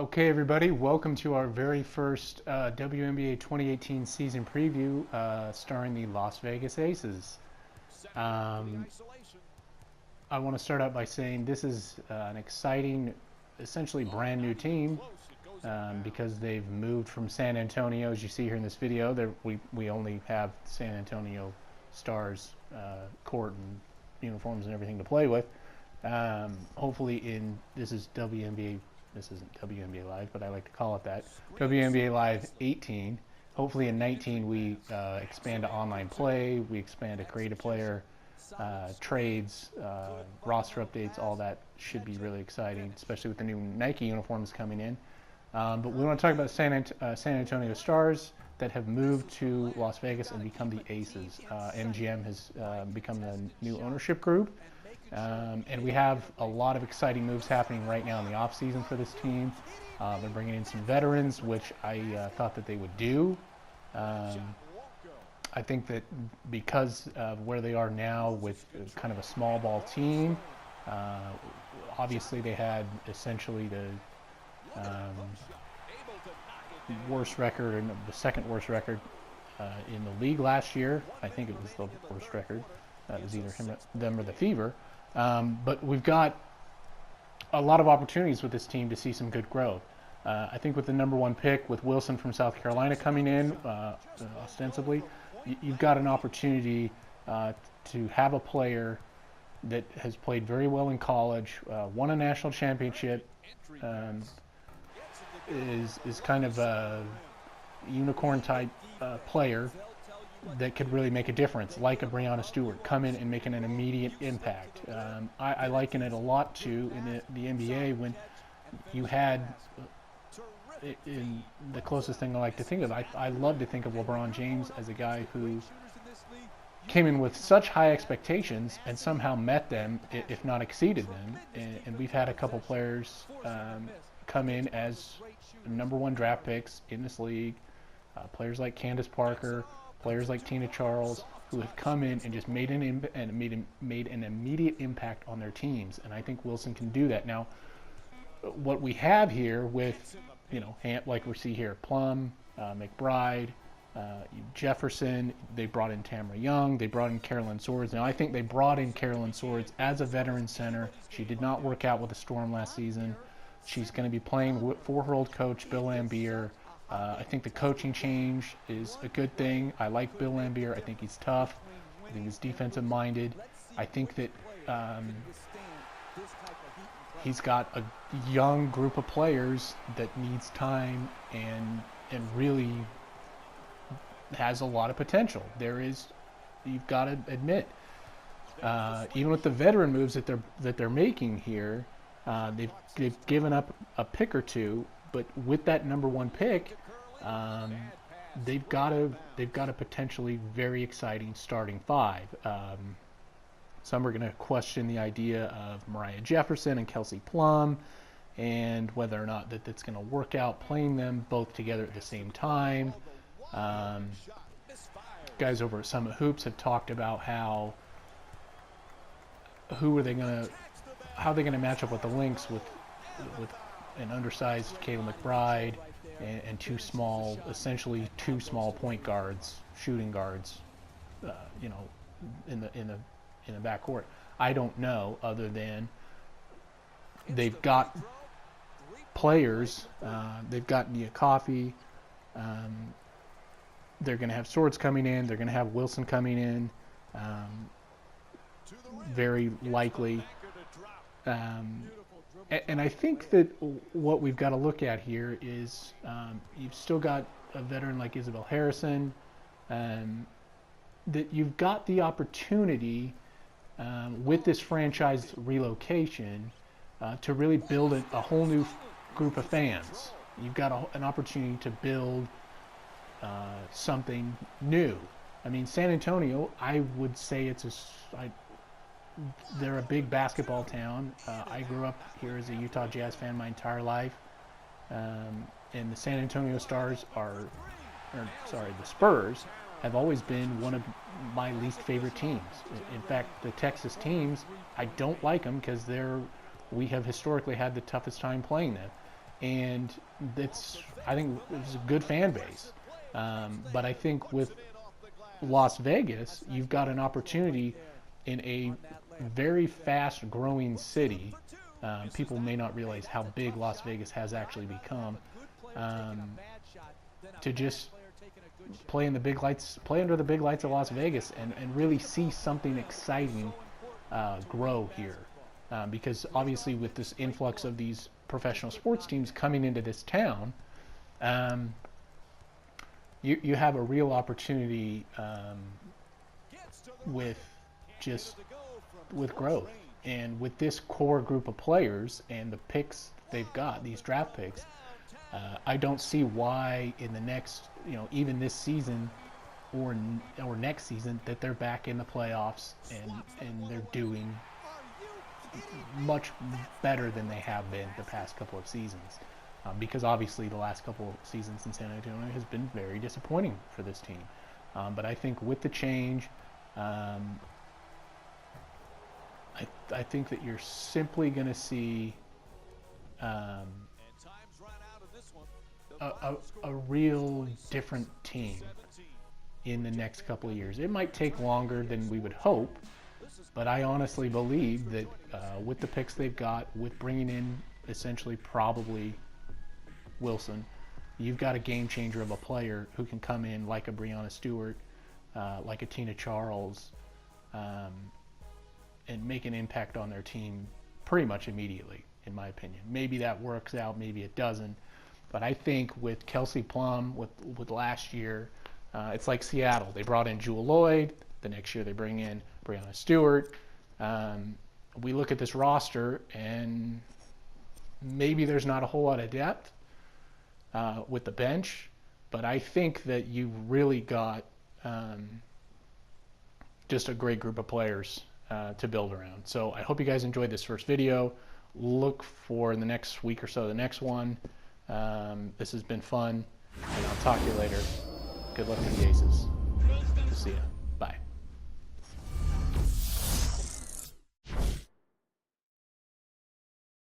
Okay, everybody, welcome to our very first WNBA 2018 season preview starring the Las Vegas Aces. I want to start out by saying this is an exciting, essentially brand new team because they've moved from San Antonio. As you see here in this video, we only have San Antonio Stars court and uniforms and everything to play with. Hopefully this is WNBA. This isn't WNBA Live, but I like to call it that. WNBA Live 18. Hopefully in 19 we expand to online play, we expand to create a player, trades, roster updates, all that should be really exciting, especially with the new Nike uniforms coming in. But we want to talk about San Antonio Stars that have moved to Las Vegas and become the Aces. MGM has become the new ownership group. And we have a lot of exciting moves happening right now in the offseason for this team. They're bringing in some veterans, which I thought that they would do. I think that because of where they are now with kind of a small ball team, obviously they had essentially the worst record, and the second worst record in the league last year. I think it was the worst record. It was either them or the Fever. But we've got a lot of opportunities with this team to see some good growth. I think with the #1 pick, with Wilson from South Carolina coming in, ostensibly, you've got an opportunity to have a player that has played very well in college, won a national championship, is kind of a unicorn-type player that could really make a difference, like a Breanna Stewart, come in and making an immediate impact. I liken it a lot to in the NBA when you had, in the closest thing I like to think of, I love to think of LeBron James as a guy who came in with such high expectations and somehow met them, if not exceeded them. And we've had a couple players come in as #1 draft picks in this league, players like Candace Parker, players like Tina Charles, who have come in and just made an immediate impact on their teams, and I think Wilson can do that. Now, what we have here with, like we see here, Plum, McBride, Jefferson, they brought in Tamara Young, they brought in Carolyn Swords. Now, I think they brought in Carolyn Swords as a veteran center. She did not work out with the Storm last season. She's going to be playing for her old coach, Bill Laimbeer. I think the coaching change is a good thing. I like Bill Laimbeer. I think he's tough. I think he's defensive-minded. I think that he's got a young group of players that needs time and really has a lot of potential. You've got to admit, even with the veteran moves that they're making here, they've given up a pick or two. But with that #1 pick, they've got a potentially very exciting starting five. Some are going to question the idea of Mariah Jefferson and Kelsey Plum, and whether or not that's going to work out playing them both together at the same time. Guys over at Summit Hoops have talked about how they're going to match up with the Lynx with an undersized Kayla McBride and essentially two small point guards, shooting guards, in the backcourt. I don't know, other than they've got players. They've got Nia Coffey. They're going to have Swords coming in. They're going to have Wilson coming in. Very likely. And I think that what we've got to look at here is you've still got a veteran like Isabel Harrison, that you've got the opportunity with this franchise relocation to really build a whole new group of fans. You've got an opportunity to build something new. I mean, San Antonio, I would say they're a big basketball town. I grew up here as a Utah Jazz fan my entire life. And the San Antonio Stars the Spurs have always been one of my least favorite teams. In fact, the Texas teams, I don't like them because we have historically had the toughest time playing them. and I think it's a good fan base. But I think with Las Vegas, you've got an opportunity in a very fast-growing city. People may not realize how big Las Vegas has actually become. To just play in the big lights, play under the big lights of Las Vegas, and really see something exciting grow here. Because obviously, with this influx of these professional sports teams coming into this town, you have a real opportunity with growth, and with this core group of players and the picks they've got, these draft picks. I don't see why in the next, even this season or next season, that they're back in the playoffs and they're doing much better than they have been the past couple of seasons. Because obviously the last couple of seasons in San Antonio has been very disappointing for this team. But I think with the change, I think that you're simply going to see a real different team in the next couple of years. It might take longer than we would hope, but I honestly believe that with the picks they've got, with bringing in essentially probably Wilson, you've got a game changer of a player who can come in like a Breanna Stewart, like a Tina Charles, and make an impact on their team pretty much immediately, in my opinion. Maybe that works out, maybe it doesn't. But I think with Kelsey Plum, with last year, it's like Seattle. They brought in Jewel Lloyd. The next year they bring in Breanna Stewart. We look at this roster, and maybe there's not a whole lot of depth with the bench, but I think that you really got just a great group of players to build around. So I hope you guys enjoyed this first video. Look for in the next week or so the next one. This has been fun, and I'll talk to you later. Good luck to the Aces. See ya.